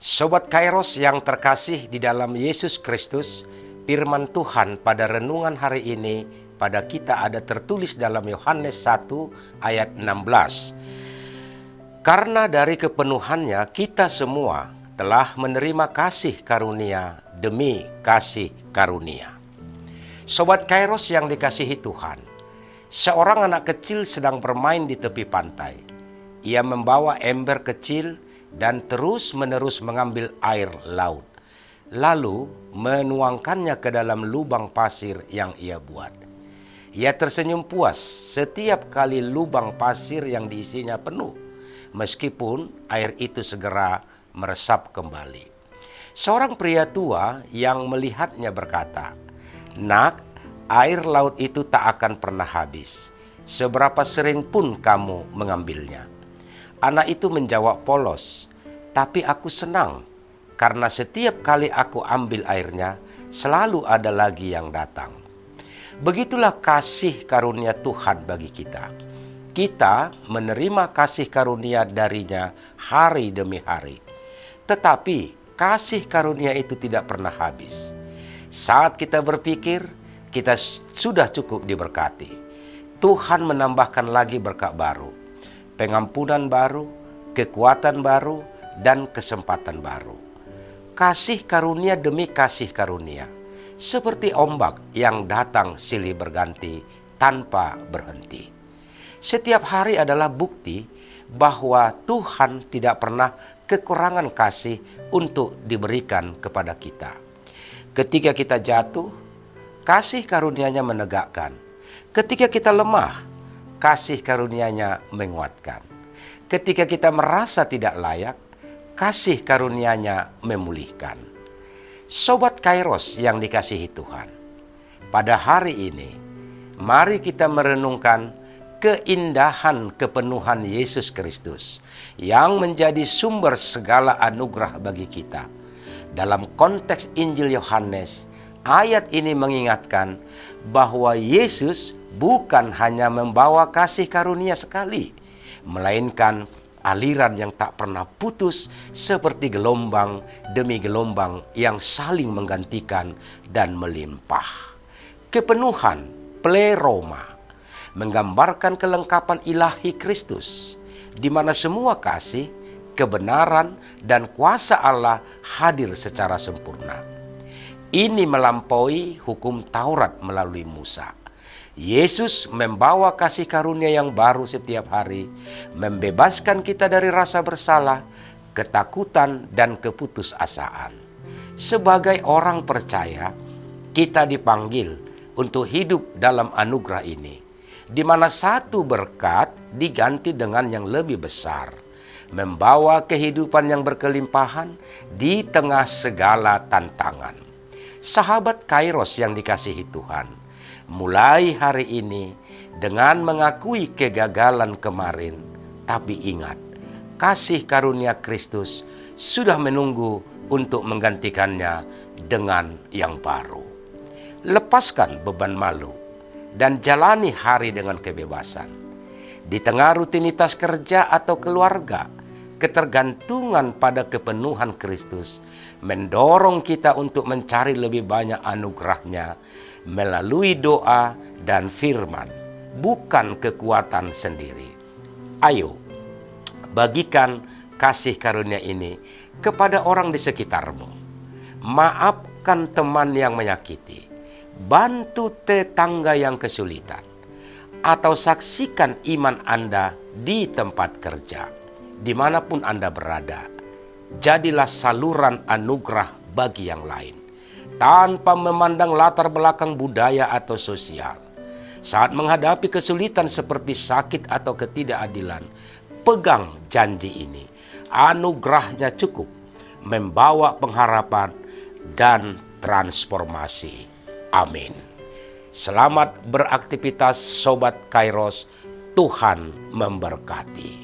Sobat Kairos yang terkasih di dalam Yesus Kristus, firman Tuhan pada renungan hari ini pada kita ada tertulis dalam Yohanes 1 ayat 16. Karena dari kepenuhannya kita semua telah menerima kasih karunia demi kasih karunia. Sobat Kairos yang dikasihi Tuhan, seorang anak kecil sedang bermain di tepi pantai. Ia membawa ember kecil dan terus-menerus mengambil air laut, lalu menuangkannya ke dalam lubang pasir yang ia buat. Ia tersenyum puas setiap kali lubang pasir yang diisinya penuh, meskipun air itu segera meresap kembali. Seorang pria tua yang melihatnya berkata, "Nak, air laut itu tak akan pernah habis, seberapa sering pun kamu mengambilnya." Anak itu menjawab polos, "Tapi aku senang, karena setiap kali aku ambil airnya, selalu ada lagi yang datang." Begitulah kasih karunia Tuhan bagi kita. Kita menerima kasih karunia darinya hari demi hari. Tetapi kasih karunia itu tidak pernah habis. Saat kita berpikir, kita sudah cukup diberkati. Tuhan menambahkan lagi berkat baru, pengampunan baru, kekuatan baru, dan kesempatan baru. Kasih karunia demi kasih karunia, seperti ombak yang datang silih berganti tanpa berhenti. Setiap hari adalah bukti bahwa Tuhan tidak pernah kekurangan kasih untuk diberikan kepada kita. Ketika kita jatuh, kasih karunia-Nya menegakkan. Ketika kita lemah, kasih karunia-Nya menguatkan. Ketika kita merasa tidak layak, kasih karunia-Nya memulihkan. Sobat Kairos yang dikasihi Tuhan, pada hari ini, mari kita merenungkan keindahan kepenuhan Yesus Kristus yang menjadi sumber segala anugerah bagi kita. Dalam konteks Injil Yohanes, ayat ini mengingatkan bahwa Yesus bukan hanya membawa kasih karunia sekali, melainkan aliran yang tak pernah putus seperti gelombang demi gelombang yang saling menggantikan dan melimpah. Kepenuhan, pleroma, menggambarkan kelengkapan ilahi Kristus, di mana semua kasih, kebenaran, dan kuasa Allah hadir secara sempurna. Ini melampaui hukum Taurat melalui Musa. Yesus membawa kasih karunia yang baru setiap hari, membebaskan kita dari rasa bersalah, ketakutan, dan keputusasaan. Sebagai orang percaya, kita dipanggil untuk hidup dalam anugerah ini, di mana satu berkat diganti dengan yang lebih besar, membawa kehidupan yang berkelimpahan di tengah segala tantangan. Sahabat Kairos yang dikasihi Tuhan, mulai hari ini dengan mengakui kegagalan kemarin, tapi ingat, kasih karunia Kristus sudah menunggu untuk menggantikannya dengan yang baru. Lepaskan beban malu dan jalani hari dengan kebebasan. Di tengah rutinitas kerja atau keluarga, ketergantungan pada kepenuhan Kristus mendorong kita untuk mencari lebih banyak anugerah-Nya melalui doa dan firman, bukan kekuatan sendiri. Ayo, bagikan kasih karunia ini kepada orang di sekitarmu. Maafkan teman yang menyakiti, bantu tetangga yang kesulitan, atau saksikan iman Anda di tempat kerja, dimanapun Anda berada. Jadilah saluran anugerah bagi yang lain, tanpa memandang latar belakang budaya atau sosial. Saat menghadapi kesulitan seperti sakit atau ketidakadilan, pegang janji ini. Anugerahnya cukup membawa pengharapan dan transformasi. Amin. Selamat beraktivitas Sobat Kairos. Tuhan memberkati.